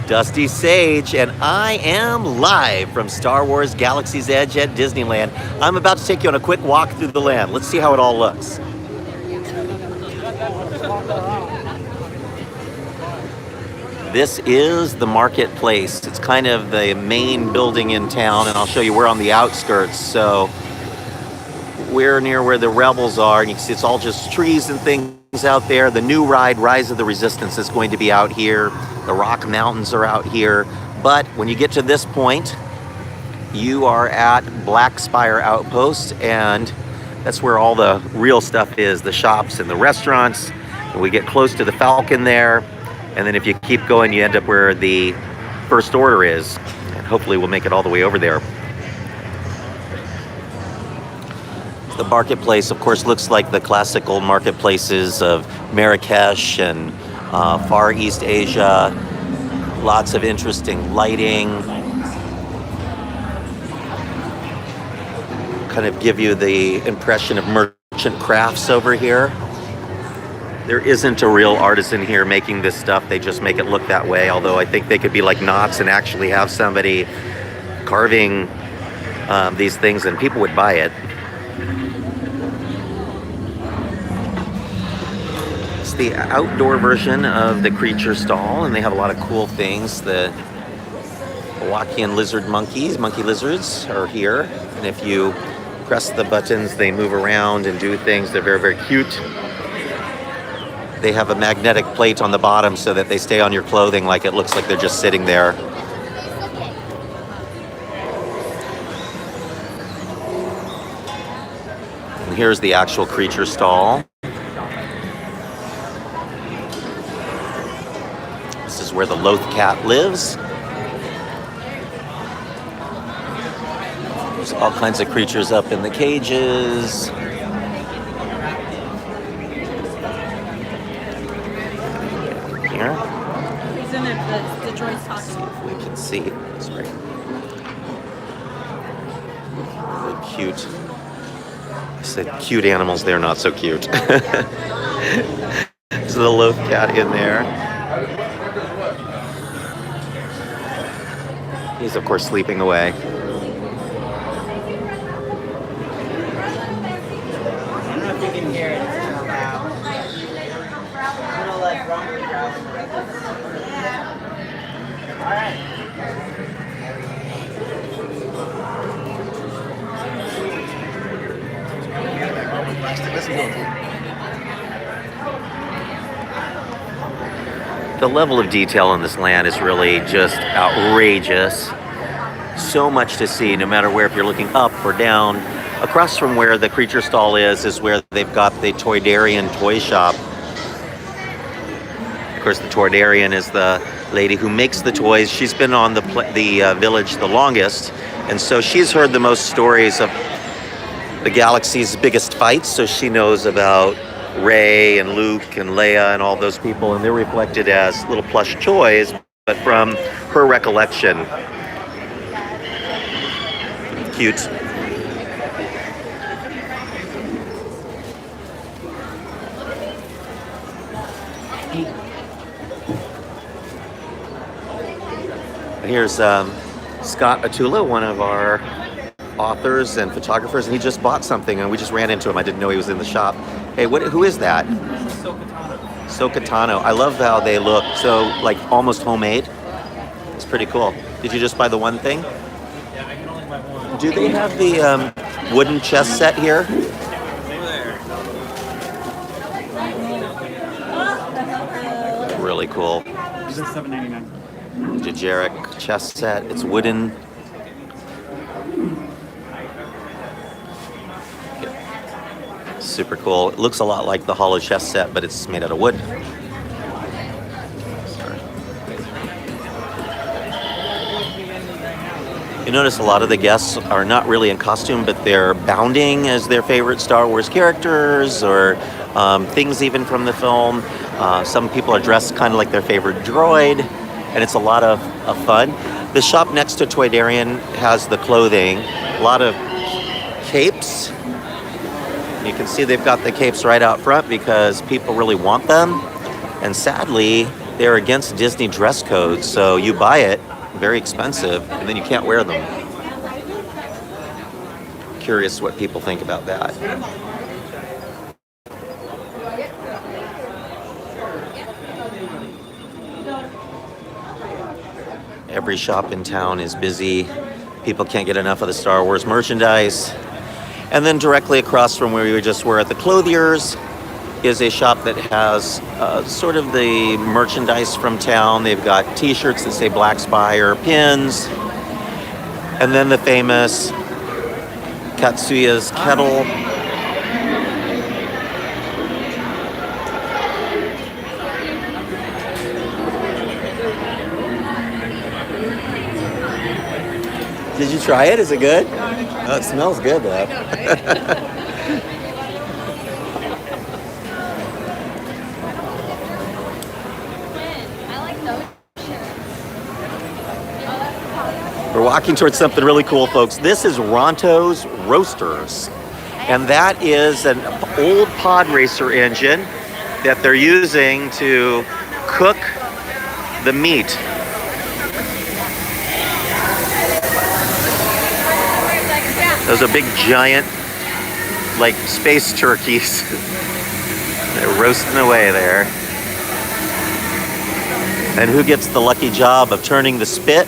Dusty Sage, and I am live from Star Wars Galaxy's Edge at Disneyland. I'm about to take you on a quick walk through the land. Let's see how it all looks. This is the marketplace. It's kind of the main building in town, and I'll show you we're on the outskirts. So we're near where the rebels are, and you can see it's all just trees and things out there. The new ride, Rise of the Resistance, is going to be out here. The Rock Mountains are out here. But when you get to this point, you are at Black Spire Outpost, and that's where all the real stuff is, the shops and the restaurants. And we get close to the Falcon there, and then if you keep going, you end up where the First Order is, and hopefully we'll make it all the way over there. The marketplace, of course, looks like the classical marketplaces of Marrakesh and Far East Asia. Lots of interesting lighting. Kind of give you the impression of merchant crafts over here. There isn't a real artisan here making this stuff. They just make it look that way, although I think they could be like knots and actually have somebody carving these things, and people would buy it. The outdoor version of the creature stall, and they have a lot of cool things. The Wakian monkey lizards are here, and if you press the buttons, they move around and do things. They're very, very cute. They have a magnetic plate on the bottom so that they stay on your clothing, like it looks like they're just sitting there. And here's the actual creature stall. Where the loathe cat lives. There's all kinds of creatures up in the cages. Here. He's in there, the droid's talking. See if we can see. That's right. Really cute. I said cute animals, they're not so cute. There's the loathe cat in there. He's, of course, sleeping away. I don't know if you can hear it. It's so loud. I'm gonna let Rumble grab it. Alright. The level of detail in this land is really just outrageous. So much to see, no matter where, if you're looking up or down. Across from where the creature stall is where they've got the Toydarian toy shop. Of course, the Toydarian is the lady who makes the toys. She's been on the village the longest, and so she's heard the most stories of the galaxy's biggest fights, so she knows about Rey and Luke and Leia and all those people, and they're reflected as little plush toys, but from her recollection. Cute. Here's Scott Atula, one of our authors and photographers, and he just bought something, and we just ran into him. I didn't know he was in the shop. Hey, who is that? Sokatano. I love how they look so like almost homemade. It's pretty cool. Did you just buy the one thing? Yeah, I can only buy one. Do they have the wooden chess set here? Really cool. This is $7.99. Jajaric chess set. It's wooden. Super cool. It looks a lot like the hollow chess set, but it's made out of wood. You notice a lot of the guests are not really in costume, but they're bounding as their favorite Star Wars characters or things even from the film. Some people are dressed kind of like their favorite droid, and it's a lot of fun. The shop next to Toydarian has the clothing, a lot of capes. You can see they've got the capes right out front because people really want them. And sadly, they're against Disney dress codes, so you buy it, very expensive, and then you can't wear them. Curious what people think about that. Every shop in town is busy. People can't get enough of the Star Wars merchandise. And then directly across from where we just were at the Clothiers is a shop that has sort of the merchandise from town. They've got t-shirts that say Black Spire, pins, and then the famous Katsuya's kettle. Did you try it? Is it good? Oh, it smells good though. We're walking towards something really cool, folks. This is Rontous Roasters. And that is an old pod racer engine that they're using to cook the meat. Those are big, giant, like space turkeys. They're roasting away there. And who gets the lucky job of turning the spit?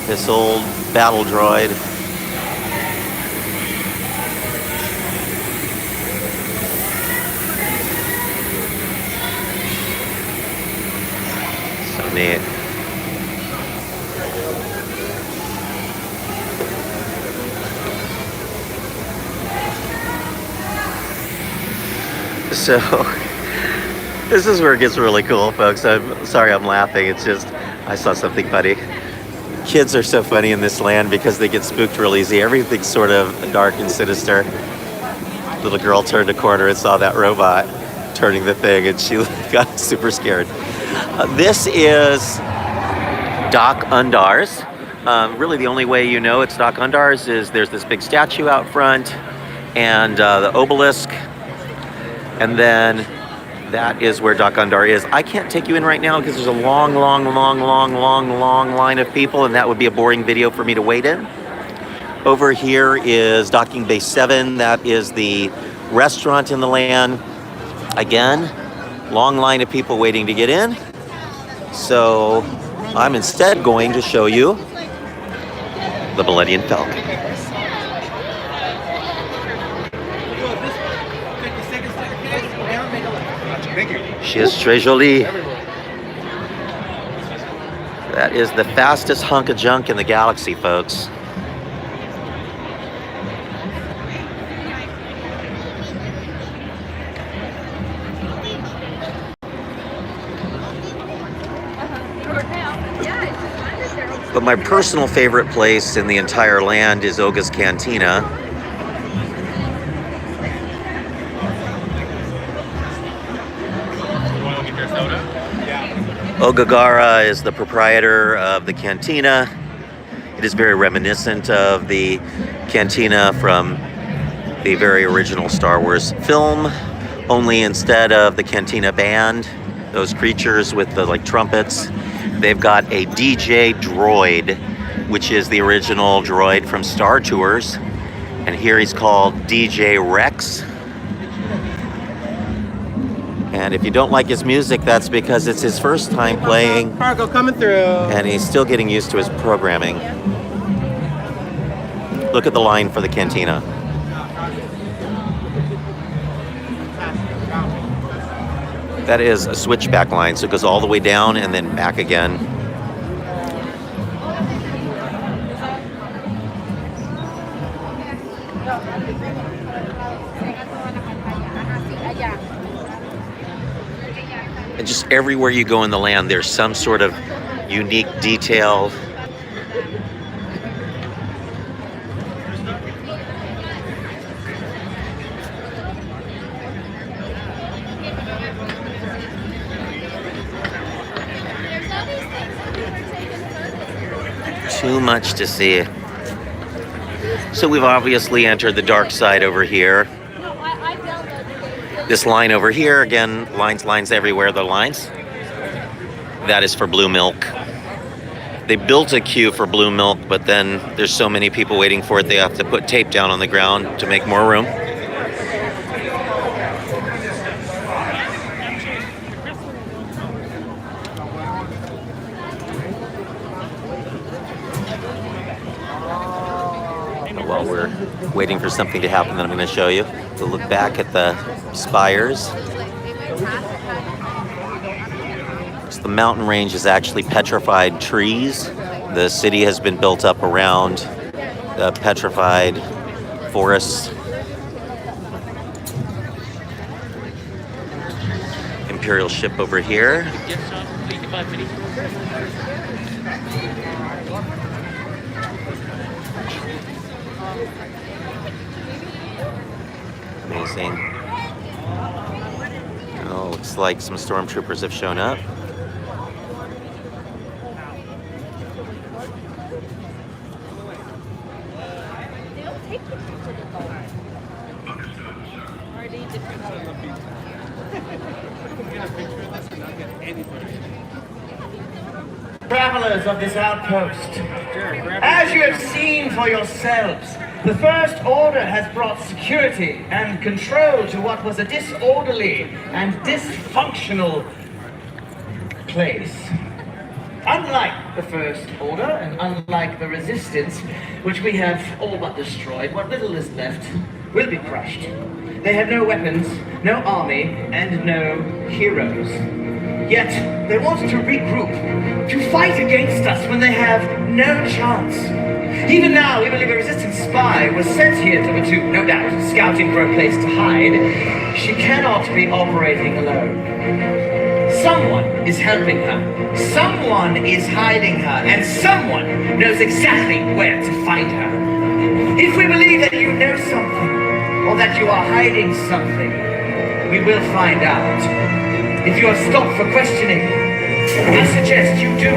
This old battle droid. So neat. So, this is where it gets really cool, folks. I'm sorry I'm laughing. It's just, I saw something funny. Kids are so funny in this land because they get spooked real easy. Everything's sort of dark and sinister. Little girl turned a corner and saw that robot turning the thing, and she got super scared. This is Doc Undar's. Really the only way you know it's Doc Undar's is there's this big statue out front and the obelisk. And then that is where Doc Undar is. I can't take you in right now because there's a long line of people, and that would be a boring video for me to wait in. Over here is Docking Bay 7. That is the restaurant in the land. Again, long line of people waiting to get in. So I'm instead going to show you the Millennium Falcon. She is très jolie. That is the fastest hunk of junk in the galaxy, folks. But my personal favorite place in the entire land is Ogas Cantina. Ogagara is the proprietor of the cantina. It is very reminiscent of the cantina from the very original Star Wars film, only instead of the cantina band, those creatures with the like trumpets, they've got a DJ droid, which is the original droid from Star Tours. And here he's called DJ Rex. And if you don't like his music, that's because it's his first time playing. Cargo coming through. And he's still getting used to his programming. Look at the line for the cantina. That is a switchback line, so it goes all the way down and then back again. And just everywhere you go in the land, there's some sort of unique detail. Too much to see. So we've obviously entered the dark side over here. This line over here, again, lines everywhere, the lines. That is for blue milk. They built a queue for blue milk, but then there's so many people waiting for it, they have to put tape down on the ground to make more room. While we're waiting for something to happen that I'm going to show you, to look back at the spires. So the mountain range is actually petrified trees. The city has been built up around the petrified forests. Imperial ship over here. Amazing. Oh, looks like some stormtroopers have shown up. Travelers of this outpost, as you have seen for yourselves, the First Order has brought security and control to what was a disorderly and dysfunctional place. Unlike the First Order and unlike the Resistance, which we have all but destroyed, what little is left will be crushed. They have no weapons, no army, and no heroes. Yet, they want to regroup, to fight against us when they have no chance. Even now, we believe a Resistance spy was sent here to, no doubt, scouting for a place to hide. She cannot be operating alone. Someone is helping her, someone is hiding her, and someone knows exactly where to find her. If we believe that you know something, or that you are hiding something, we will find out. If you are stopped for questioning, I suggest you do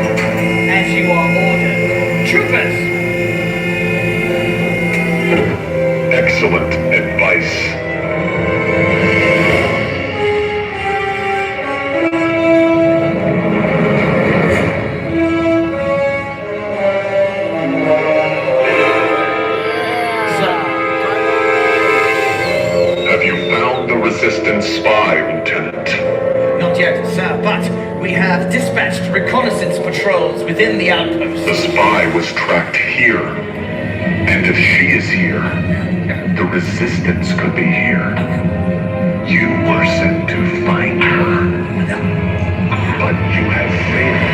as you are ordered. Troopers! Excellent advice. Have you found the Resistance spy, Lieutenant? Not yet, sir, but we have dispatched reconnaissance patrols within the outpost. The spy was tracked here. And if she is here, the Resistance could be here. You were sent to find her. But you have failed.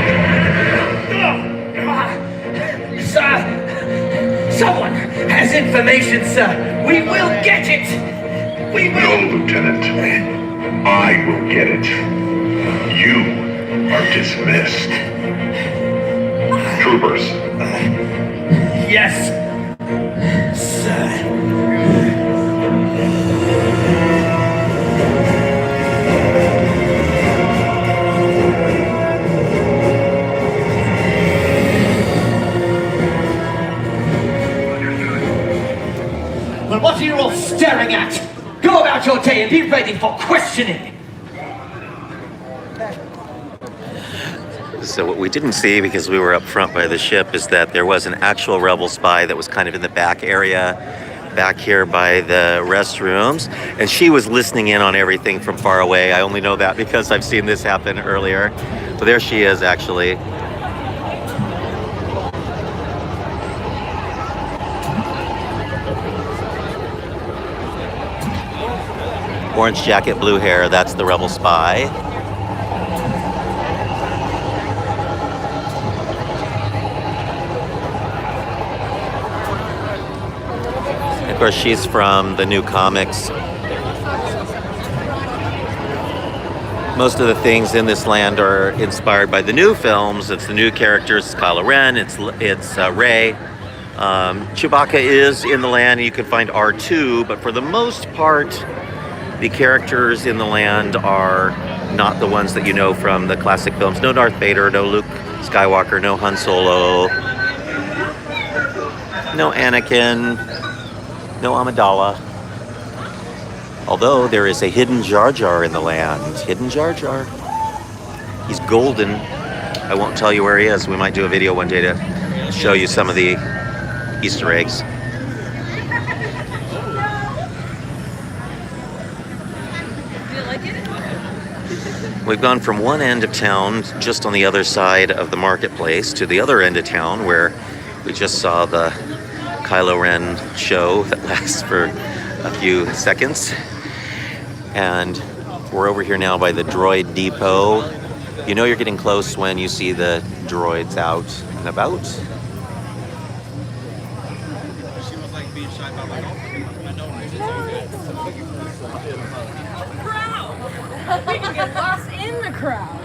Sir! Someone has information, sir! We will get it! We will... No, Lieutenant. I will get it. You are dismissed. Troopers. Yes, sir. Well, what are you all staring at? Go about your day and be ready for questioning. So what we didn't see, because we were up front by the ship, is that there was an actual rebel spy that was kind of in the back area, back here by the restrooms, and she was listening in on everything from far away. I only know that because I've seen this happen earlier. So there she is, actually. Orange jacket, blue hair, that's the rebel spy. Of course, she's from the new comics. Most of the things in this land are inspired by the new films. It's the new characters, Kylo Ren, it's Rey. Chewbacca is in the land, and you can find R2, but for the most part, the characters in the land are not the ones that you know from the classic films. No Darth Vader, no Luke Skywalker, no Han Solo, no Anakin, no Amidala. Although there is a hidden Jar Jar in the land. Hidden Jar Jar. He's golden. I won't tell you where he is. We might do a video one day to show you some of the Easter eggs. Do you like it? We've gone from one end of town, just on the other side of the marketplace, to the other end of town where we just saw the Kylo Ren show that lasts for a few seconds. And we're over here now by the Droid Depot. You know you're getting close when you see the droids out and about. We can get lost in the crowd.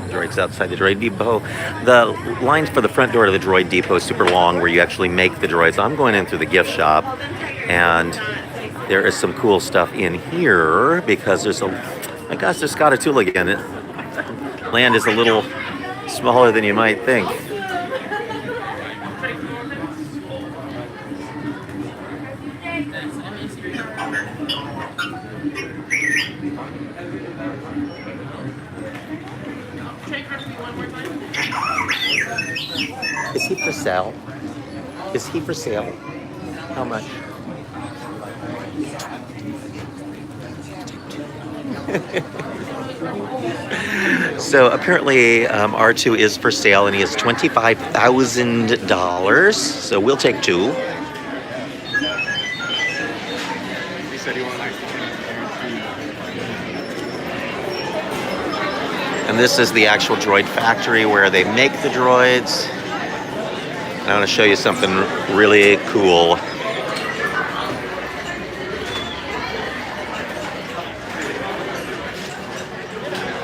Droids outside the Droid Depot. The line for the front door to the Droid Depot is super long, where you actually make the droids. I'm going in through the gift shop, and there is some cool stuff in here because there's my gosh, there's Scottatula again. Land is a little smaller than you might think. Is he for sale? Is he for sale? How much? So apparently R2 is for sale, and he has $25,000. So we'll take two. And this is the actual droid factory where they make the droids. And I want to show you something really cool.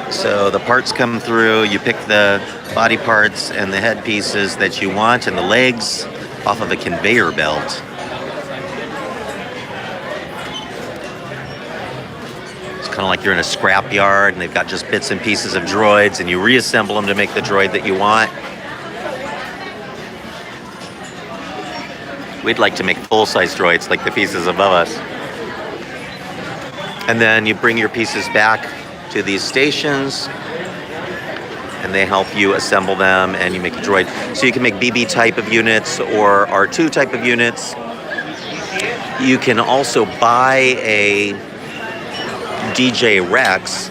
So the parts come through, you pick the body parts and the head pieces that you want and the legs off of a conveyor belt. It's kind of like you're in a scrap yard and they've got just bits and pieces of droids and you reassemble them to make the droid that you want. We'd like to make full-size droids like the pieces above us. And then you bring your pieces back to these stations and they help you assemble them and you make a droid. So you can make BB type of units or R2 type of units. You can also buy a DJ Rex.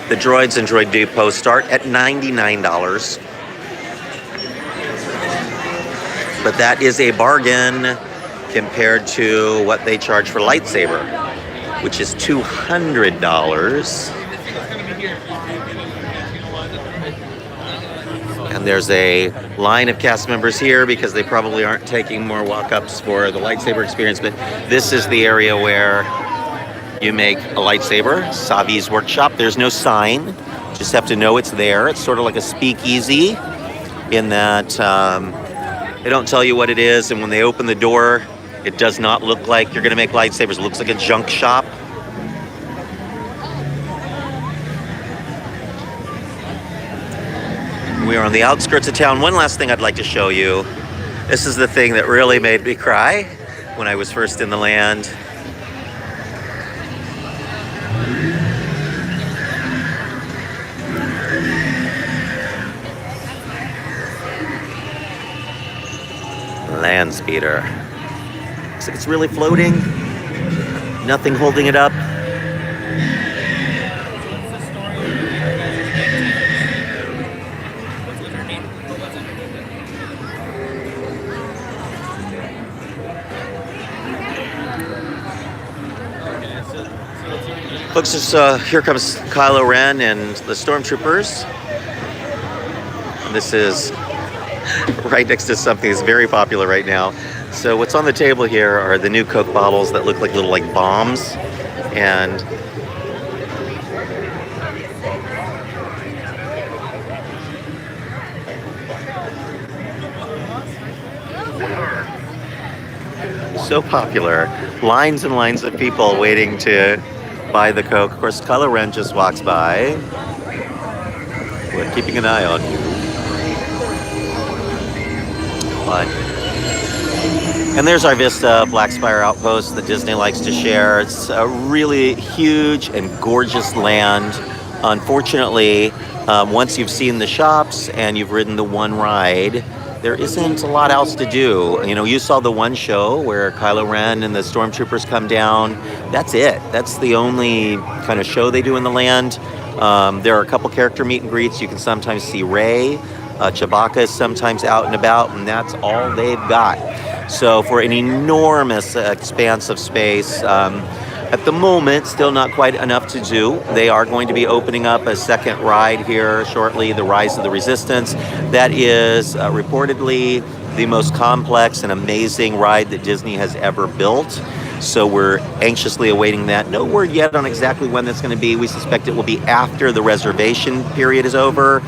The droids in Droid Depot start at $99. But that is a bargain compared to what they charge for lightsaber, which is $200. And there's a line of cast members here because they probably aren't taking more walk-ups for the lightsaber experience, but this is the area where you make a lightsaber, Savi's workshop. There's no sign, just have to know it's there. It's sort of like a speakeasy in that they don't tell you what it is, and when they open the door, it does not look like you're gonna make lightsabers. It looks like a junk shop. We are on the outskirts of town. One last thing I'd like to show you. This is the thing that really made me cry when I was first in the land. Land speeder. Looks like it's really floating. Nothing holding it up. Folks, here comes Kylo Ren and the Stormtroopers. And this is right next to something that's very popular right now. So what's on the table here are the new Coke bottles that look like little bombs, and so popular. Lines and lines of people waiting to buy the Coke. Of course, Kylo Ren just walks by. We're keeping an eye on you. But, and there's our Vista Black Spire Outpost that Disney likes to share. It's a really huge and gorgeous land. Unfortunately, once you've seen the shops and you've ridden the one ride, there isn't a lot else to do. You know, you saw the one show where Kylo Ren and the stormtroopers come down. That's it. That's the only kind of show they do in the land. There are a couple character meet and greets. You can sometimes see Rey. Chewbacca is sometimes out and about, and that's all they've got. So for an enormous expanse of space, at the moment, still not quite enough to do. They are going to be opening up a second ride here shortly, the Rise of the Resistance. That is reportedly the most complex and amazing ride that Disney has ever built. So we're anxiously awaiting that. No word yet on exactly when that's going to be. We suspect it will be after the reservation period is over.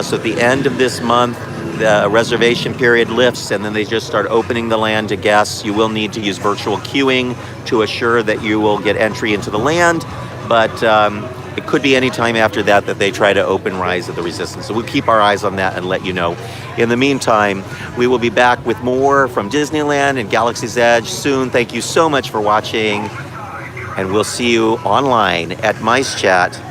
So at the end of this month, the reservation period lifts, and then they just start opening the land to guests. You will need to use virtual queuing to assure that you will get entry into the land, but it could be any time after that that they try to open Rise of the Resistance. So we'll keep our eyes on that and let you know. In the meantime, we will be back with more from Disneyland and Galaxy's Edge soon. Thank you so much for watching, and we'll see you online at micechat.com.